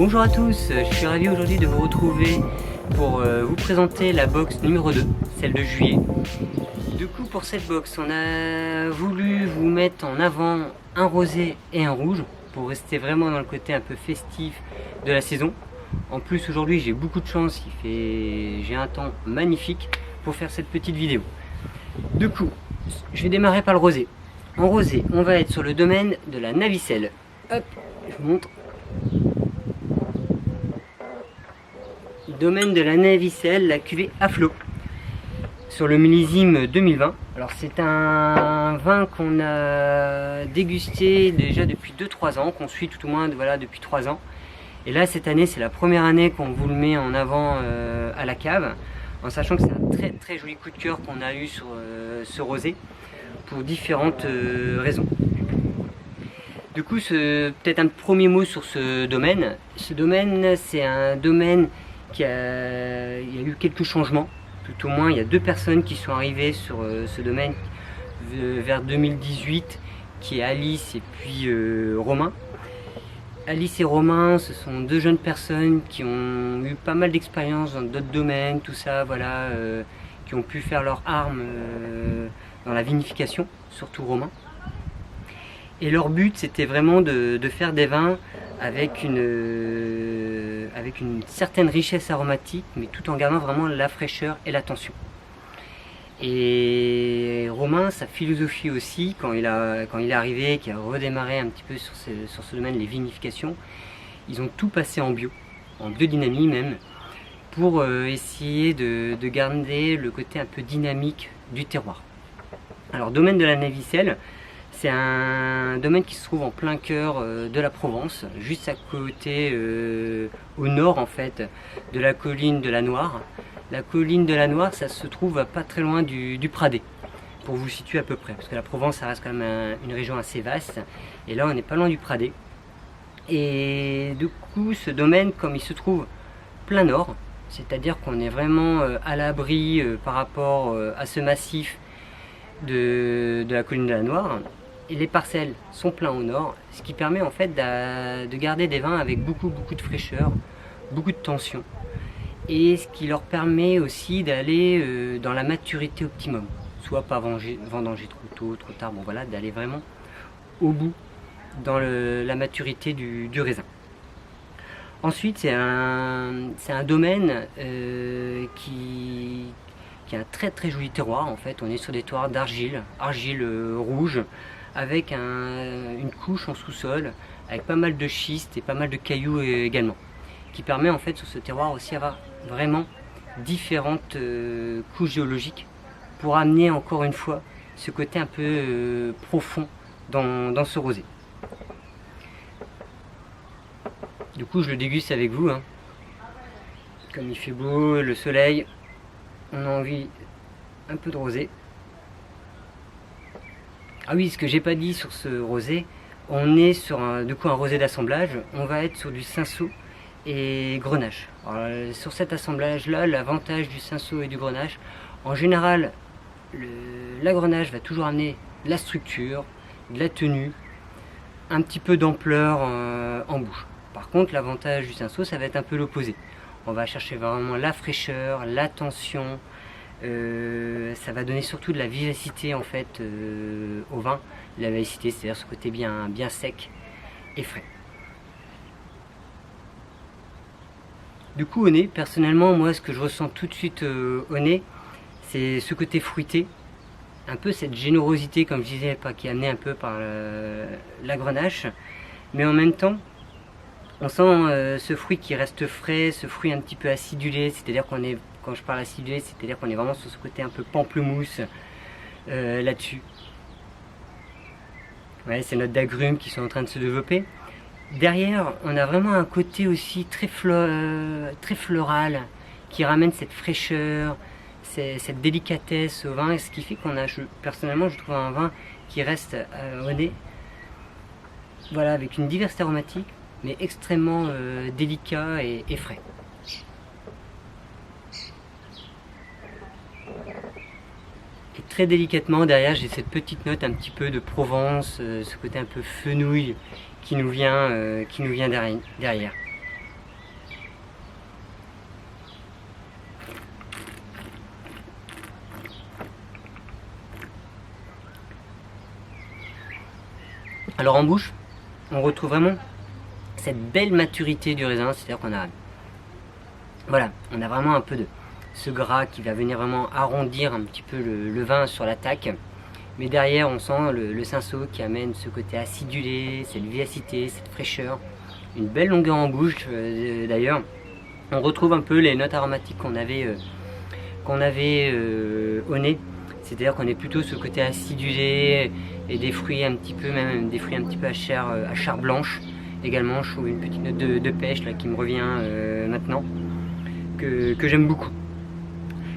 Bonjour à tous, je suis ravi aujourd'hui de vous retrouver pour vous présenter la box numéro 2, celle de juillet. Du coup pour cette box on a voulu vous mettre en avant un rosé et un rouge pour rester vraiment dans le côté un peu festif de la saison. En plus aujourd'hui j'ai beaucoup de chance, j'ai un temps magnifique pour faire cette petite vidéo. Du coup je vais démarrer par le rosé. En rosé on va être sur le domaine de la Navicelle. Hop, je vous montre. Domaine de la Navicelle, la cuvée à flot sur le millésime 2020. Alors c'est un vin qu'on a dégusté déjà depuis 2-3 ans, qu'on suit tout au moins voilà, depuis 3 ans. Et là cette année c'est la première année qu'on vous le met en avant à la cave, en sachant que c'est un très très joli coup de cœur qu'on a eu sur ce rosé pour différentes raisons. Du coup, peut-être un premier mot sur ce domaine. Ce domaine, c'est un domaine il y a eu quelques changements. Tout au moins, il y a 2 personnes qui sont arrivées sur ce domaine vers 2018, qui est Alice et puis Romain. Alice et Romain, ce sont 2 jeunes personnes qui ont eu pas mal d'expérience dans d'autres domaines, tout ça, voilà, qui ont pu faire leur arme dans la vinification, surtout Romain. Et leur but, c'était vraiment de faire des vins avec une certaine richesse aromatique, mais tout en gardant vraiment la fraîcheur et la tension. Et Romain, sa philosophie aussi, quand il est arrivé, qui a redémarré un petit peu sur ce domaine, les vinifications, ils ont tout passé en biodynamie même, pour essayer de garder le côté un peu dynamique du terroir. Alors, domaine de la Navicelle, c'est un domaine qui se trouve en plein cœur de la Provence, juste à côté, au nord en fait, de la colline de la Noire. La colline de la Noire, ça se trouve pas très loin du Pradet, pour vous situer à peu près, parce que la Provence, ça reste quand même une région assez vaste, et là on n'est pas loin du Pradet. Et du coup, ce domaine, comme il se trouve plein nord, c'est-à-dire qu'on est vraiment à l'abri par rapport à ce massif de la colline de la Noire, et les parcelles sont pleins au nord, ce qui permet en fait de garder des vins avec beaucoup de fraîcheur, beaucoup de tension, et ce qui leur permet aussi d'aller dans la maturité optimum, soit pas vendanger trop tôt, trop tard, bon voilà, d'aller vraiment au bout dans la maturité du raisin. Ensuite c'est un domaine qui a un très joli terroir en fait. On est sur des terroirs d'argile rouge, avec une couche en sous-sol, avec pas mal de schiste et pas mal de cailloux également, qui permet en fait sur ce terroir aussi d'avoir vraiment différentes couches géologiques pour amener encore une fois ce côté un peu profond dans ce rosé. Du coup je le déguste avec vous, hein. Comme il fait beau, le soleil, on a envie un peu de rosé. Ah oui, ce que j'ai pas dit sur ce rosé, on est sur un rosé d'assemblage. On va être sur du cinsault et grenache. Alors, sur cet assemblage là, l'avantage du cinsault et du grenache, en général la grenache va toujours amener de la structure, de la tenue, un petit peu d'ampleur en bouche. Par contre l'avantage du cinsault, ça va être un peu l'opposé. On va chercher vraiment la fraîcheur, la tension. Ça va donner surtout de la vivacité en fait au vin. La vivacité, c'est-à-dire ce côté bien sec et frais. Du coup au nez, personnellement moi ce que je ressens tout de suite au nez, c'est ce côté fruité, un peu cette générosité comme je disais, qui est amenée un peu par la grenache, mais en même temps on sent ce fruit qui reste frais, ce fruit un petit peu acidulé, c'est-à-dire qu'on est, quand je parle acidulé, c'est-à-dire qu'on est vraiment sur ce côté un peu pamplemousse là-dessus. Ouais, ces notes d'agrumes qui sont en train de se développer. Derrière, on a vraiment un côté aussi très floral, qui ramène cette fraîcheur, cette délicatesse au vin, ce qui fait qu'on a, personnellement, je trouve un vin qui reste au nez, voilà, avec une diversité aromatique, mais extrêmement délicat et frais. Et très délicatement derrière, j'ai cette petite note un petit peu de Provence, ce côté un peu fenouil qui nous vient derrière. Alors en bouche, on retrouve vraiment cette belle maturité du raisin, c'est-à-dire qu'on a, voilà, on a vraiment un peu de ce gras qui va venir vraiment arrondir un petit peu le vin sur l'attaque. Mais derrière, on sent le cinsault qui amène ce côté acidulé, cette vivacité, cette fraîcheur. Une belle longueur en bouche d'ailleurs. On retrouve un peu les notes aromatiques qu'on avait au nez. C'est-à-dire qu'on est plutôt sur le côté acidulé et des fruits un petit peu, même des fruits un petit peu à chair blanche. Également, je trouve une petite note de pêche là, qui me revient maintenant, que j'aime beaucoup.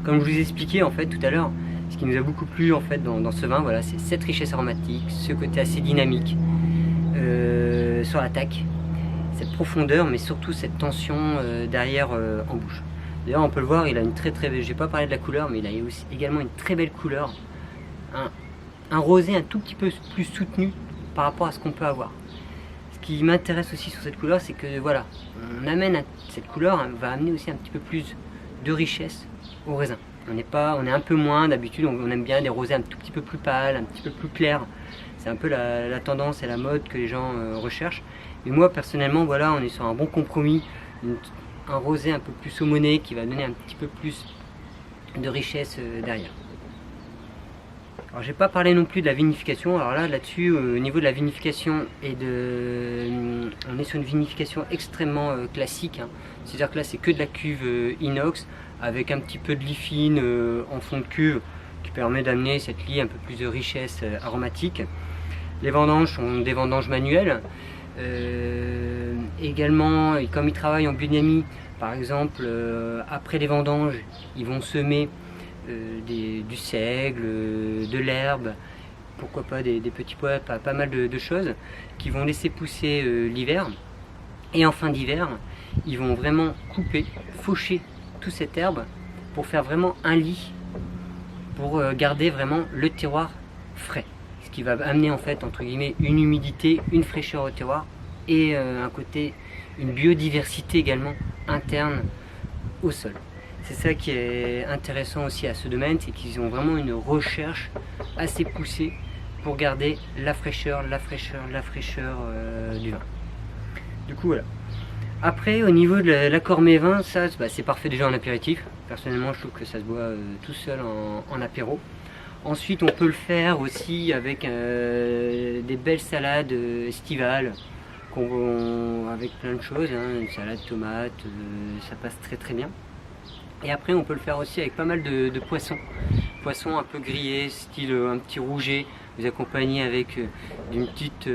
Comme je vous ai expliqué en fait tout à l'heure, ce qui nous a beaucoup plu en fait dans ce vin, voilà, c'est cette richesse aromatique, ce côté assez dynamique sur l'attaque, cette profondeur, mais surtout cette tension derrière en bouche. D'ailleurs, on peut le voir, il a une très belle, j'ai pas parlé de la couleur, mais il a aussi également une très belle couleur, un rosé un tout petit peu plus soutenu par rapport à ce qu'on peut avoir. Ce qui m'intéresse aussi sur cette couleur, c'est que voilà, on amène cette couleur, va amener aussi un petit peu plus de richesse au raisin. On est un peu moins d'habitude, on aime bien des rosés un tout petit peu plus pâles, un petit peu plus clairs. C'est un peu la tendance et la mode que les gens recherchent. Mais moi personnellement, voilà, on est sur un bon compromis, un rosé un peu plus saumoné qui va donner un petit peu plus de richesse derrière. Alors j'ai pas parlé non plus de la vinification. Alors là-dessus, au niveau de la vinification on est sur une vinification extrêmement classique, hein. C'est-à-dire que là c'est que de la cuve inox avec un petit peu de lie fine en fond de cuve qui permet d'amener cette lie un peu plus de richesse aromatique. Les vendanges sont des vendanges manuelles. Également, et comme ils travaillent en biodynamie, par exemple, après les vendanges, ils vont semer du seigle, de l'herbe, pourquoi pas des petits pois, pas mal de choses qui vont laisser pousser l'hiver. Et en fin d'hiver, ils vont vraiment couper, faucher toute cette herbe pour faire vraiment un lit, pour garder vraiment le terroir frais. Ce qui va amener en fait entre guillemets une humidité, une fraîcheur au terroir et une biodiversité également interne au sol. C'est ça qui est intéressant aussi à ce domaine, c'est qu'ils ont vraiment une recherche assez poussée pour garder la fraîcheur du vin. Du coup voilà. Après au niveau de l'accord mets vin, ça c'est parfait déjà en apéritif. Personnellement je trouve que ça se boit tout seul en apéro. Ensuite on peut le faire aussi avec des belles salades estivales avec plein de choses, hein, une salade tomate, ça passe très bien. Et après on peut le faire aussi avec pas mal de poissons un peu grillés, style un petit rouget, vous accompagnez avec d'une petite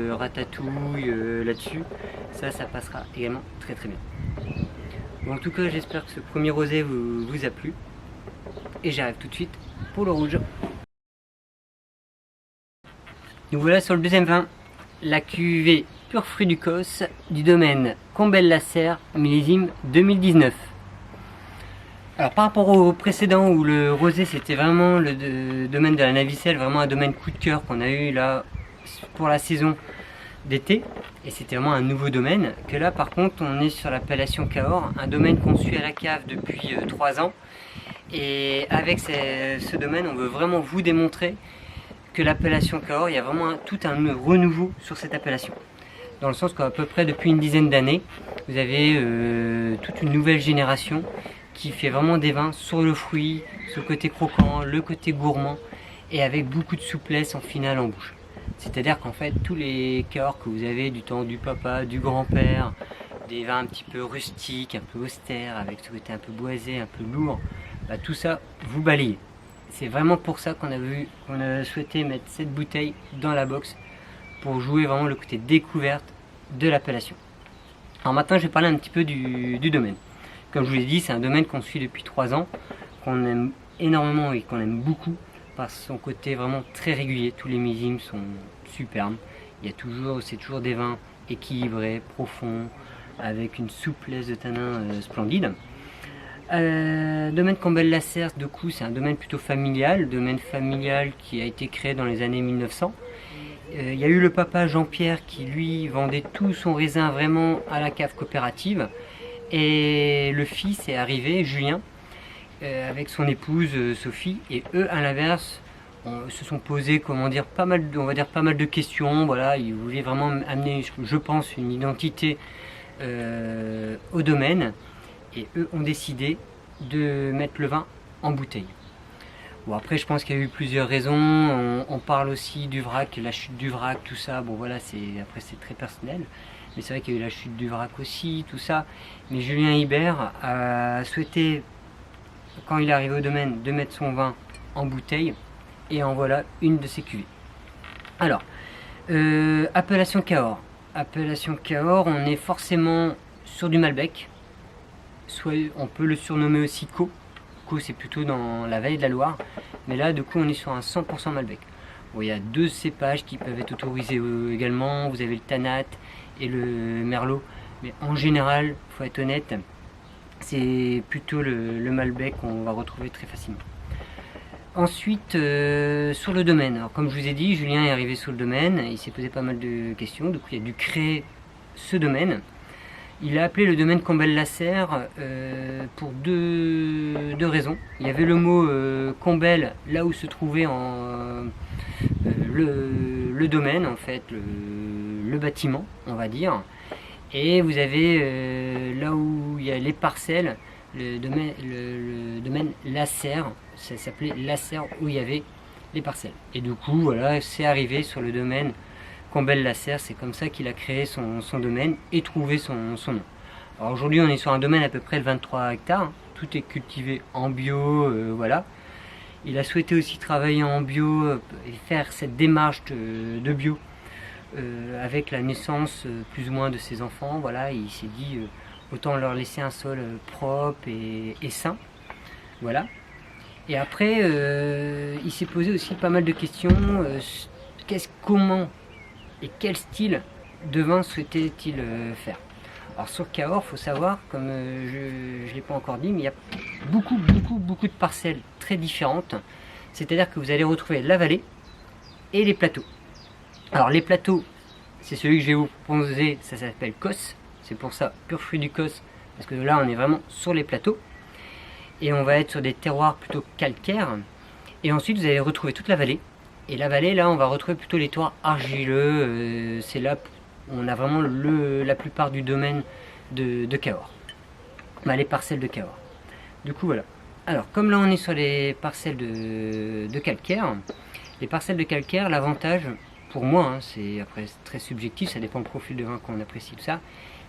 ratatouille là-dessus, ça passera également très bien. Bon, en tout cas j'espère que ce premier rosé vous a plu et j'arrive tout de suite pour le rouge. Nous voilà sur le deuxième vin, la cuvée Pur Fruit du Causse du domaine Combelle-la-Serre, millésime 2019. Alors par rapport au précédent où le rosé c'était vraiment le domaine de la Navicelle, vraiment un domaine coup de cœur qu'on a eu là pour la saison d'été, et c'était vraiment un nouveau domaine, que là par contre on est sur l'appellation Cahors, un domaine qu'on suit à la cave depuis 3 ans, et avec ce domaine on veut vraiment vous démontrer que l'appellation Cahors, il y a vraiment tout un renouveau sur cette appellation. Dans le sens qu'à peu près depuis une dizaine d'années, vous avez toute une nouvelle génération qui fait vraiment des vins sur le fruit, sur le côté croquant, le côté gourmand, et avec beaucoup de souplesse en finale en bouche. C'est-à-dire qu'en fait, tous les Cahors que vous avez du temps du papa, du grand-père, des vins un petit peu rustiques, un peu austères, avec ce côté un peu boisé, un peu lourd, bah, tout ça, vous balayez. C'est vraiment pour ça qu'on a souhaité mettre cette bouteille dans la box, pour jouer vraiment le côté découverte de l'appellation. Alors maintenant je vais parler un petit peu du domaine. Comme je vous l'ai dit, c'est un domaine qu'on suit depuis 3 ans, qu'on aime énormément et qu'on aime beaucoup par son côté vraiment très régulier. Tous les millésimes sont superbes. C'est toujours des vins équilibrés, profonds, avec une souplesse de tanin splendide. Domaine Combelle-la-Serre, du coup, c'est un domaine plutôt familial, qui a été créé dans les années 1900. Il y a eu le papa Jean-Pierre qui lui vendait tout son raisin vraiment à la cave coopérative, et le fils est arrivé, Julien, avec son épouse Sophie, et eux à l'inverse se sont posés, comment dire, on va dire pas mal de questions. Voilà, ils voulaient vraiment amener, je pense, une identité au domaine, et eux ont décidé de mettre le vin en bouteille. Bon, après, je pense qu'il y a eu plusieurs raisons. On parle aussi du vrac, la chute du vrac, tout ça. Bon, voilà, après c'est très personnel. Mais c'est vrai qu'il y a eu la chute du vrac aussi, tout ça. Mais Julien Hibert a souhaité, quand il est arrivé au domaine, de mettre son vin en bouteille. Et en voilà une de ses cuvées. Alors, appellation Cahors. Appellation Cahors, on est forcément sur du Malbec. Soit on peut le surnommer aussi Co. Co, c'est plutôt dans la vallée de la Loire. Mais là, du coup, on est sur un 100% Malbec. Bon, il y a 2 cépages qui peuvent être autorisés également. Vous avez le Tanat et le Merlot. Mais en général, il faut être honnête, c'est plutôt le Malbec qu'on va retrouver très facilement. Ensuite, sur le domaine. Alors, comme je vous ai dit, Julien est arrivé sur le domaine. Il s'est posé pas mal de questions. Du coup, il a dû créer ce domaine. Il a appelé le domaine Combel-Lasserre pour deux raisons. Il y avait le mot Combel là où se trouvait le domaine, en fait, le bâtiment, on va dire. Et vous avez là où il y a les parcelles, le domaine Lasserre, ça s'appelait Lasserre, où il y avait les parcelles. Et du coup, voilà, c'est arrivé sur le domaine Combel-Lasserre, c'est comme ça qu'il a créé son domaine et trouvé son nom. Alors aujourd'hui, on est sur un domaine à peu près de 23 hectares, hein. Tout est cultivé en bio, voilà. Il a souhaité aussi travailler en bio et faire cette démarche de bio avec la naissance plus ou moins de ses enfants. Voilà, il s'est dit autant leur laisser un sol propre et sain. Voilà. Et après, il s'est posé aussi pas mal de questions. Comment et quel style de vin souhaitait-il faire? Alors sur Cahors, il faut savoir, comme je ne l'ai pas encore dit, mais il y a beaucoup de parcelles très différentes. C'est-à-dire que vous allez retrouver la vallée et les plateaux. Alors les plateaux, c'est celui que je vais vous proposer, ça s'appelle Cos. C'est pour ça, pur fruit du Cos, parce que là on est vraiment sur les plateaux. Et on va être sur des terroirs plutôt calcaires. Et ensuite vous allez retrouver toute la vallée. Et la vallée, là, on va retrouver plutôt les terroirs argileux. C'est là où on a vraiment la plupart du domaine de Cahors. Bah, les parcelles de Cahors. Du coup, voilà. Alors, comme là, on est sur les parcelles de calcaire, les parcelles de calcaire, l'avantage, pour moi, hein, c'est après très subjectif, ça dépend du profil de vin qu'on apprécie, tout ça,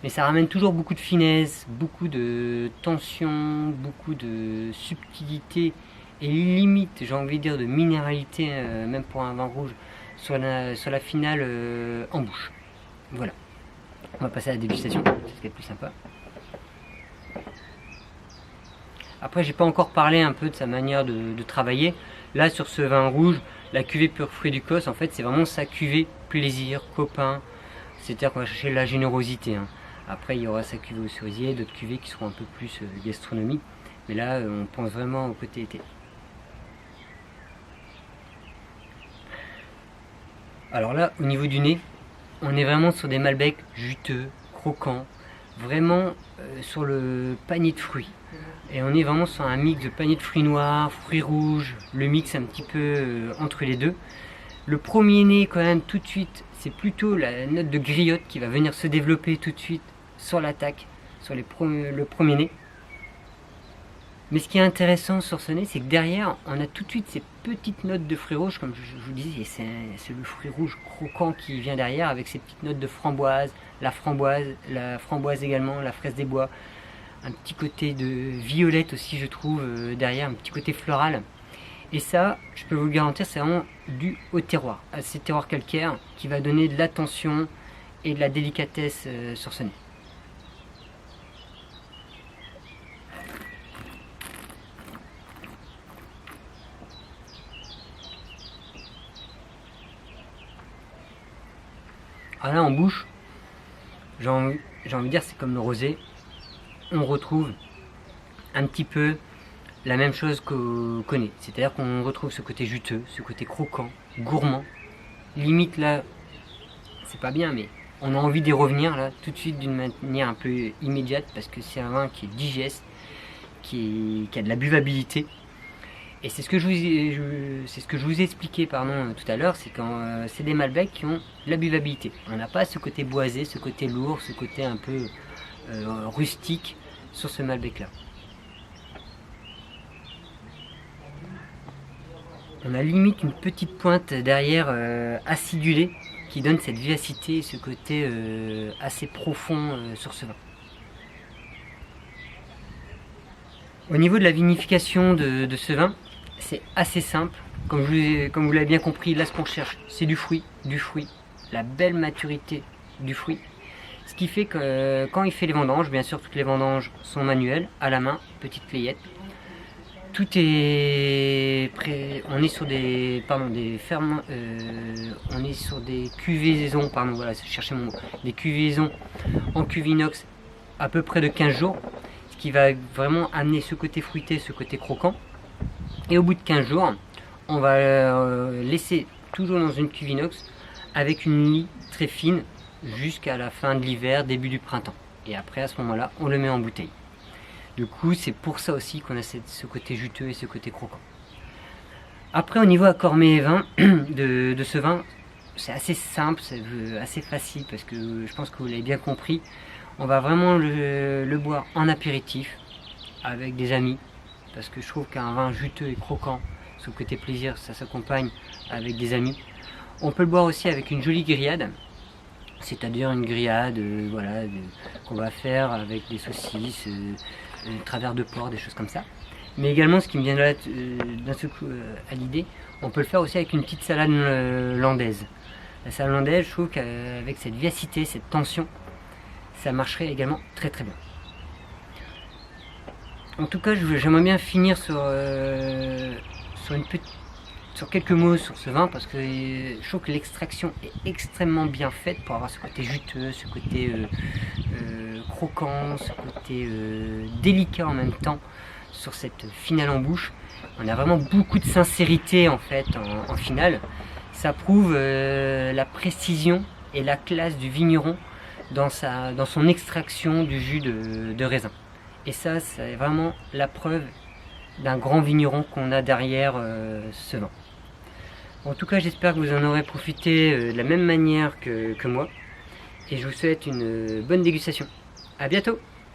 mais ça ramène toujours beaucoup de finesse, beaucoup de tension, beaucoup de subtilité, et limite, j'ai envie de dire, de minéralité, même pour un vin rouge, sur la finale en bouche. Voilà. On va passer à la dégustation, c'est ce qui est le plus sympa. Après, j'ai pas encore parlé un peu de sa manière de travailler. Là, sur ce vin rouge, la cuvée pur fruit du Cos, en fait, c'est vraiment sa cuvée plaisir, copain. C'est-à-dire qu'on va chercher la générosité, hein. Après, il y aura sa cuvée au cerisier, d'autres cuvées qui seront un peu plus gastronomie. Mais là, on pense vraiment au côté été. Alors là, au niveau du nez, on est vraiment sur des Malbec juteux, croquants, vraiment sur le panier de fruits. Et on est vraiment sur un mix de panier de fruits noirs, fruits rouges, le mix un petit peu entre les deux. Le premier nez, quand même, tout de suite, c'est plutôt la note de griotte qui va venir se développer tout de suite sur l'attaque, sur le premier nez. Mais ce qui est intéressant sur ce nez, c'est que derrière, on a tout de suite ces petites notes de fruits rouges, comme je vous disais, c'est le fruit rouge croquant qui vient derrière, avec ces petites notes de framboise également, la fraise des bois, un petit côté de violette aussi, je trouve, derrière, un petit côté floral. Et ça, je peux vous le garantir, c'est vraiment dû au terroir, à ces terroirs calcaires, qui va donner de l'attention et de la délicatesse sur ce nez. Alors là, en bouche, j'ai envie de dire, c'est comme le rosé. On retrouve un petit peu la même chose qu'on connaît. C'est-à-dire qu'on retrouve ce côté juteux, ce côté croquant, gourmand. Limite là, c'est pas bien, mais on a envie d'y revenir là, tout de suite d'une manière un peu immédiate, parce que c'est un vin qui est digeste, qui a de la buvabilité. Et c'est ce que je vous ai expliqué tout à l'heure, c'est quand c'est des Malbecs qui ont de la buvabilité. On n'a pas ce côté boisé, ce côté lourd, ce côté un peu rustique sur ce Malbec là. On a limite une petite pointe derrière acidulée qui donne cette vivacité et ce côté assez profond sur ce vin. Au niveau de la vinification de ce vin, c'est assez simple. Comme vous l'avez bien compris, là ce qu'on cherche, c'est du fruit, la belle maturité du fruit. Ce qui fait que quand il fait les vendanges, bien sûr toutes les vendanges sont manuelles, à la main, petite layette. Tout est prêt. On est sur des on est sur des cuvaisons, voilà, cherchez mon mot, des cuvaisons en cuve inox à peu près de 15 jours, ce qui va vraiment amener ce côté fruité, ce côté croquant. Et au bout de 15 jours, on va laisser toujours dans une cuve inox avec une lie très fine jusqu'à la fin de l'hiver, début du printemps. Et après, à ce moment-là, on le met en bouteille. Du coup, c'est pour ça aussi qu'on a ce côté juteux et ce côté croquant. Après, au niveau accord mets et vin de ce vin, c'est assez simple, c'est assez facile parce que je pense que vous l'avez bien compris. On va vraiment le boire en apéritif avec des amis, parce que je trouve qu'un vin juteux et croquant, ce côté plaisir, ça s'accompagne avec des amis. On peut le boire aussi avec une jolie grillade, c'est-à-dire une grillade voilà, qu'on va faire avec des saucisses, travers de porc, des choses comme ça. Mais également, ce qui me vient d'un seul coup à l'idée, on peut le faire aussi avec une petite salade landaise. La salade landaise, je trouve qu'avec cette vivacité, cette tension, ça marcherait également très très bien. En tout cas, j'aimerais bien finir sur quelques mots sur ce vin, parce que je trouve que l'extraction est extrêmement bien faite pour avoir ce côté juteux, ce côté croquant, ce côté délicat en même temps sur cette finale en bouche. On a vraiment beaucoup de sincérité en fait en finale. Ça prouve la précision et la classe du vigneron dans son extraction du jus de raisin. Et ça, c'est vraiment la preuve d'un grand vigneron qu'on a derrière ce vin. En tout cas, j'espère que vous en aurez profité de la même manière que moi. Et je vous souhaite une bonne dégustation. A bientôt!